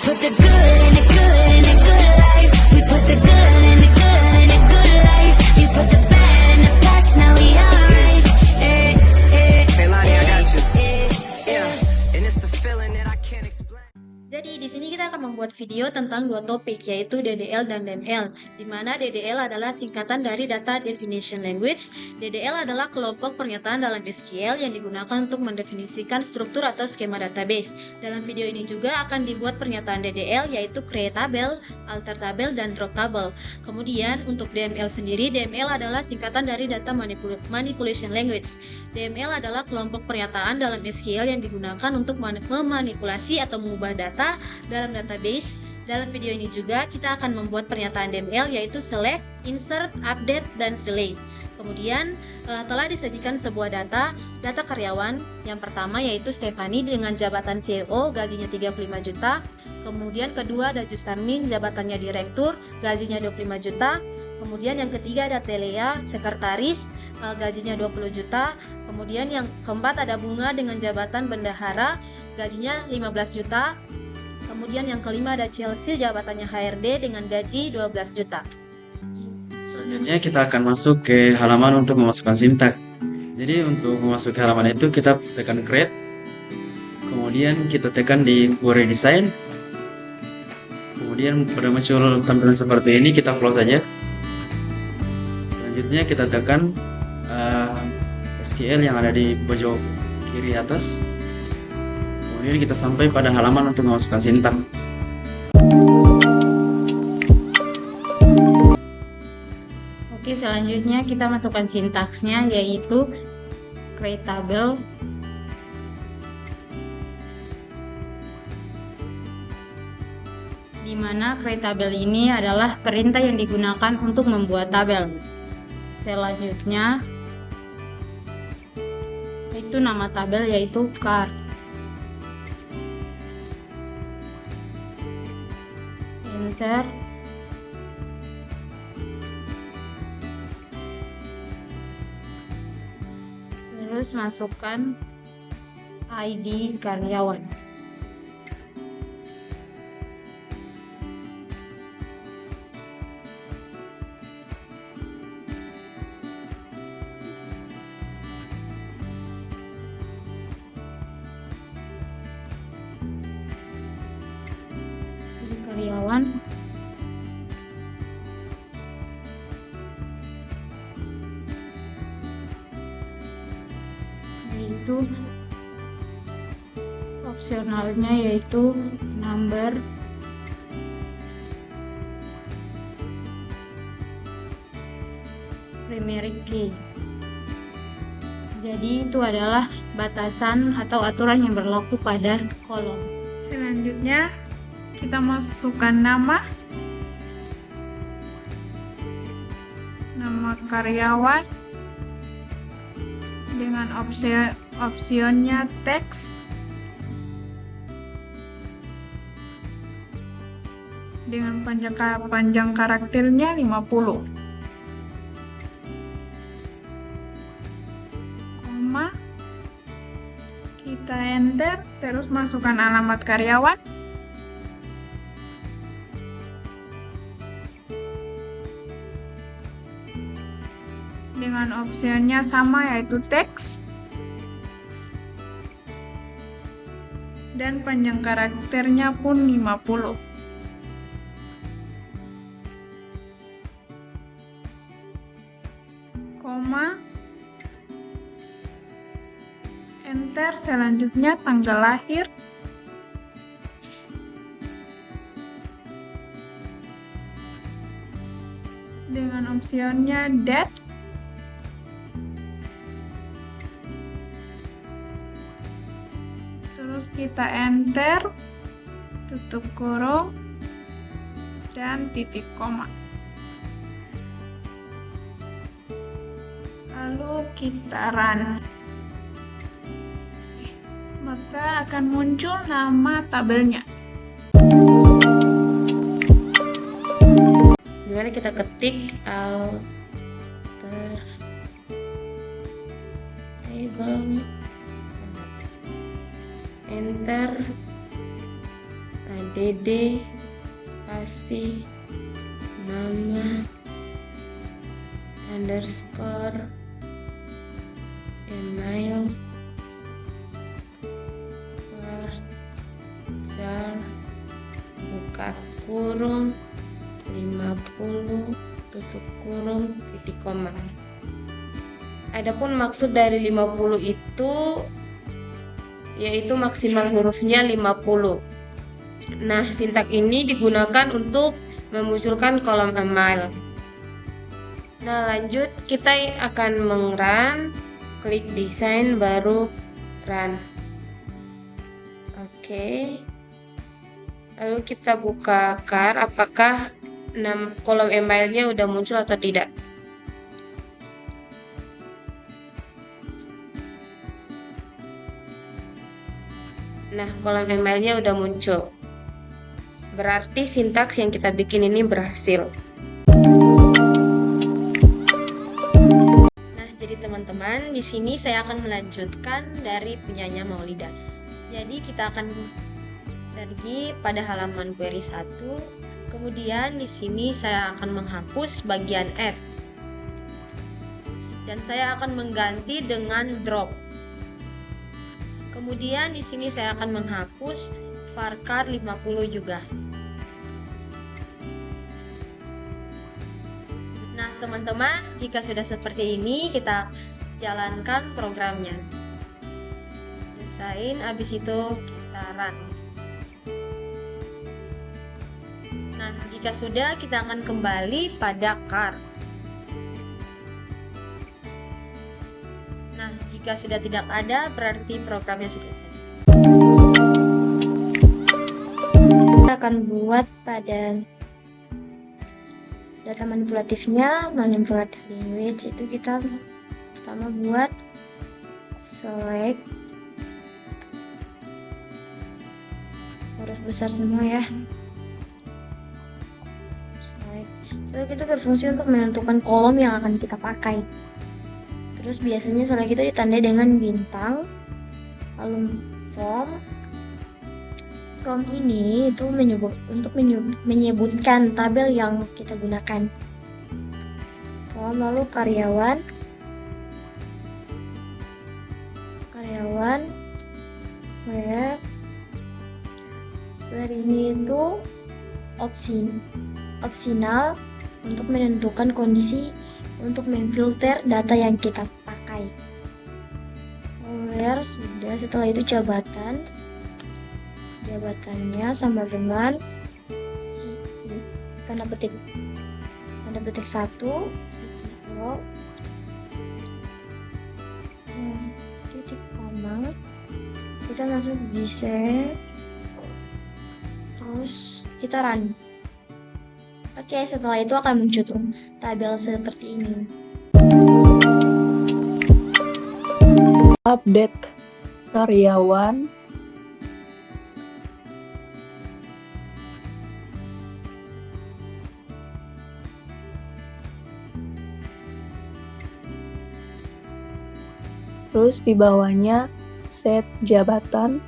put the good in the good in the good life. We put the good in the good in the good life. You put the bad in the past, now we alright. Hey Lonnie, I got you. Yeah, and it's a feeling that I can't explain. Jadi di sini kita akan membuat video tentang dua topik, yaitu DDL dan DML, di mana DDL adalah singkatan dari Data Definition Language. DDL adalah kelompok pernyataan dalam SQL yang digunakan untuk mendefinisikan struktur atau skema database. Dalam video ini juga akan dibuat pernyataan DDL, yaitu create table, alter table, dan drop table. Kemudian untuk DML sendiri, DML adalah singkatan dari Data Manipulation Language. DML adalah kelompok pernyataan dalam SQL yang digunakan untuk memanipulasi atau mengubah data dalam database. Dalam video ini juga kita akan membuat pernyataan DML, yaitu select, insert, update, dan delete. Kemudian telah disajikan sebuah data karyawan. Yang pertama yaitu Stephanie dengan jabatan CEO, gajinya 35 juta. Kemudian kedua ada Justarmin, jabatannya direktur, gajinya 25 juta. Kemudian yang ketiga ada Telea, sekretaris, gajinya 20 juta. Kemudian yang keempat ada Bunga dengan jabatan bendahara, gajinya 15 juta. Kemudian yang kelima ada Chelsea, jabatannya HRD dengan gaji 12 juta. Selanjutnya kita akan masuk ke halaman untuk memasukkan sintak. Jadi untuk memasuki halaman itu kita tekan create, kemudian kita tekan di query design. Kemudian pada muncul tampilan seperti ini, kita close saja. Selanjutnya kita tekan SQL yang ada di pojok kiri atas. Kemudian kita sampai pada halaman untuk memasukkan sintak. Oke, selanjutnya kita masukkan sintaksnya, yaitu create table, di mana create table ini adalah perintah yang digunakan untuk membuat tabel. Selanjutnya itu nama tabel, yaitu card. Enter. Terus masukkan ID karyawan. ID karyawan. Itu opsionalnya yaitu number, primary key. Jadi itu adalah batasan atau aturan yang berlaku pada kolom. Selanjutnya kita masukkan nama karyawan dengan opsionnya teks dengan panjang karakternya 50, koma, kita enter, terus masukkan alamat karyawan, dengan opsinya sama, yaitu teks, dan panjang karakternya pun 50. Koma, enter, selanjutnya tanggal lahir, dengan opsinya date, terus kita enter, tutup kurung, dan titik koma. Lalu kita run. Maka akan muncul nama tabelnya. Mari kita ketik alter table, enter, ID DD spasi nama underscore email varchar buka kurung 50 tutup kurung titik koma. Adapun maksud dari 50 itu yaitu maksimal hurufnya 50. Nah, sintak ini digunakan untuk memunculkan kolom email. Nah, lanjut kita akan meng-run, klik desain baru run. Oke. Lalu kita buka car, apakah kolom emailnya udah muncul atau tidak. Nah, kolom emailnya udah muncul. Berarti sintaks yang kita bikin ini berhasil. Nah, jadi teman-teman, di sini saya akan melanjutkan dari punyanya Maulida. Jadi kita akan pergi pada halaman query 1. Kemudian di sini saya akan menghapus bagian add. Dan saya akan mengganti dengan drop. Kemudian di sini saya akan menghapus varchar 50 juga. Nah, teman-teman, jika sudah seperti ini, kita jalankan programnya. Desain, habis itu kita run. Nah, jika sudah, kita akan kembali pada car. Nah, jika sudah tidak ada, berarti programnya sudah jadi. Kita akan buat pada data manipulatif language itu kita pertama buat select huruf besar semua ya. Select itu berfungsi untuk menentukan kolom yang akan kita pakai. Terus biasanya select itu ditandai dengan bintang. Lalu from ini itu menyebutkan tabel yang kita gunakan. Lalu karyawan where ini itu opsional untuk menentukan kondisi untuk memfilter data yang kita pakai. Where sudah, setelah itu jabatannya sama dengan tanda petik 1 CEO titik koma, kita langsung bisa terus kita run. Oke, setelah itu akan muncul tabel seperti ini. Update karyawan, terus di bawahnya set jabatan,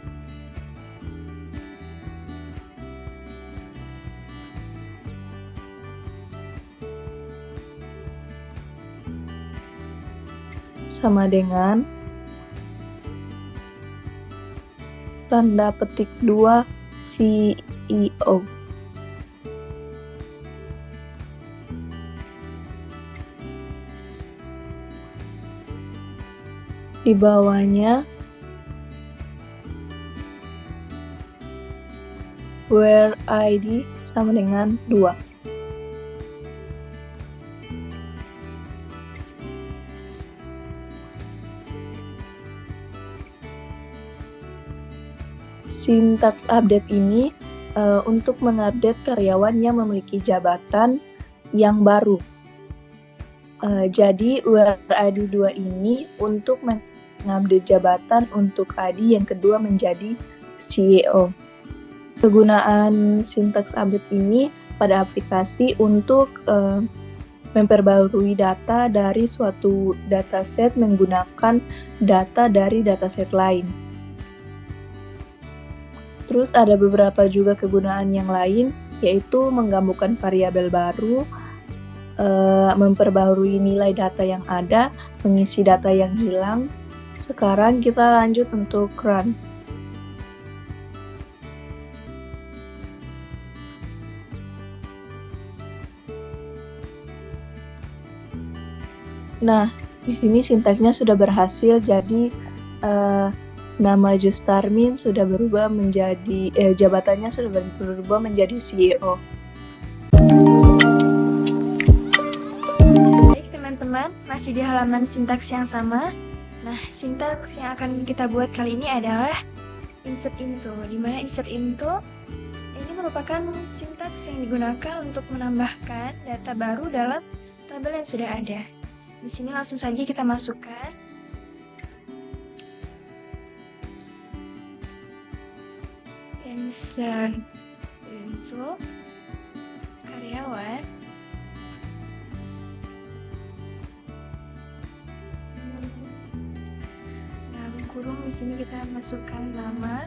sama dengan tanda petik 2 CEO. Di bawahnya where ID sama dengan 2. Sintaks update ini untuk mengupdate karyawan yang memiliki jabatan yang baru. Jadi where ID 2 ini untuk mengupdate jabatan untuk ID yang kedua menjadi CEO. Kegunaan sintaks update ini pada aplikasi untuk memperbarui data dari suatu dataset menggunakan data dari dataset lain. Terus ada beberapa juga kegunaan yang lain, yaitu menggabungkan variabel baru, memperbarui nilai data yang ada, mengisi data yang hilang. Sekarang kita lanjut untuk run. Nah, di sini sintaksnya sudah berhasil, jadi nama Justarmin sudah berubah menjadi jabatannya sudah berubah menjadi CEO. Baik teman-teman, masih di halaman sintaks yang sama. Nah, sintaks yang akan kita buat kali ini adalah insert into, di mana insert into ini merupakan sintaks yang digunakan untuk menambahkan data baru dalam tabel yang sudah ada. Di sini langsung saja kita masukkan. Insert into karyawan. Dalam kurung di sini kita masukkan nama,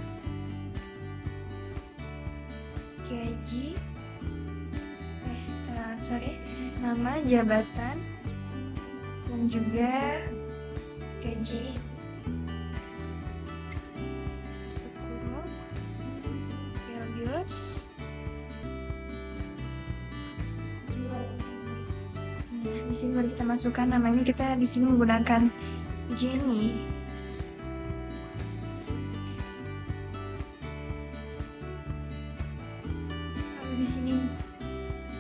gaji, nama, jabatan, dan juga gaji. Kurung, values. Nah, di sini baru kita masukkan namanya. Kita di sini menggunakan Jenny. Lalu di sini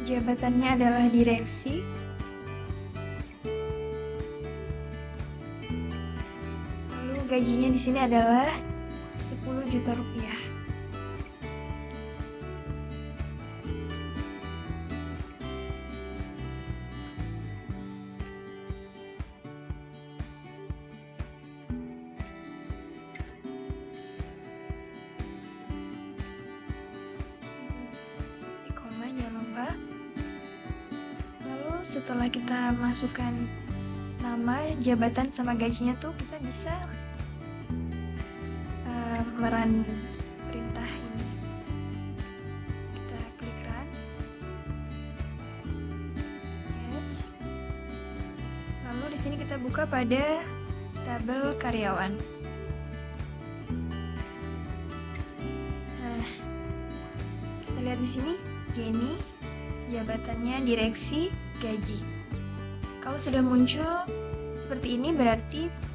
jabatannya adalah direksi. Lalu gajinya di sini adalah 10 juta rupiah. Koma jangan lupa. Lalu setelah kita masukkan nama, jabatan, sama gajinya tuh kita bisa merun perintah ini. Kita klik run. Yes. Lalu di sini kita buka pada tabel karyawan. Nah, kita lihat di sini Jenny, jabatannya direksi, gaji. Kalau sudah muncul seperti ini berarti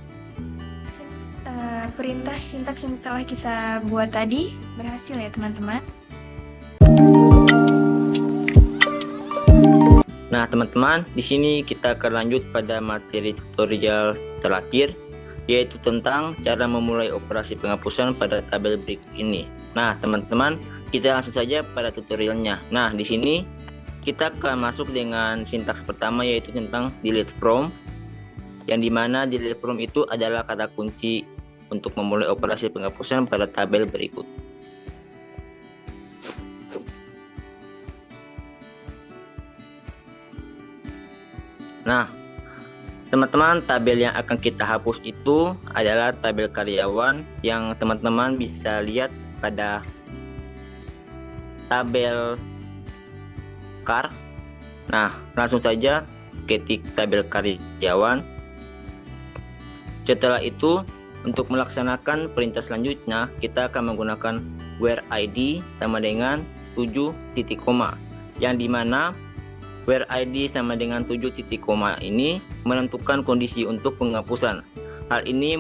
perintah sintaks yang telah kita buat tadi berhasil ya teman-teman. Nah teman-teman, di sini kita akan lanjut pada materi tutorial terakhir, yaitu tentang cara memulai operasi penghapusan pada tabel berikut ini. Nah teman-teman, kita langsung saja pada tutorialnya. Nah di sini kita akan masuk dengan sintaks pertama, yaitu tentang delete from, yang dimana delete from itu adalah kata kunci untuk memulai operasi penghapusan pada tabel berikut. Nah teman-teman, tabel yang akan kita hapus itu adalah tabel karyawan, yang teman-teman bisa lihat pada tabel car. Nah langsung saja ketik tabel karyawan. Setelah itu, untuk melaksanakan perintah selanjutnya, kita akan menggunakan where id sama dengan 7 titik koma, yang dimana where id sama dengan 7 titik koma ini menentukan kondisi untuk penghapusan. Hal ini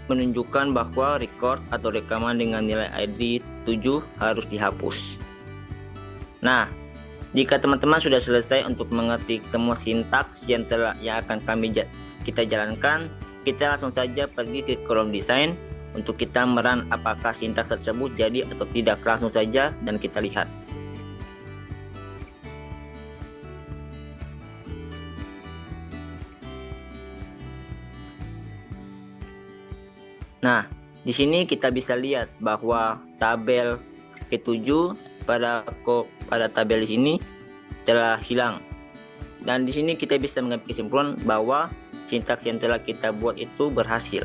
menunjukkan bahwa record atau rekaman dengan nilai id 7 harus dihapus. Nah, jika teman-teman sudah selesai untuk mengetik semua sintaks yang akan kita jalankan, kita langsung saja pergi ke kolom desain untuk kita merun apakah sintaks tersebut jadi atau tidak. Langsung saja dan kita lihat. Nah, di sini kita bisa lihat bahwa tabel P7 pada tabel di sini telah hilang. Dan di sini kita bisa mengambil kesimpulan bahwa sintaks yang telah kita buat itu berhasil.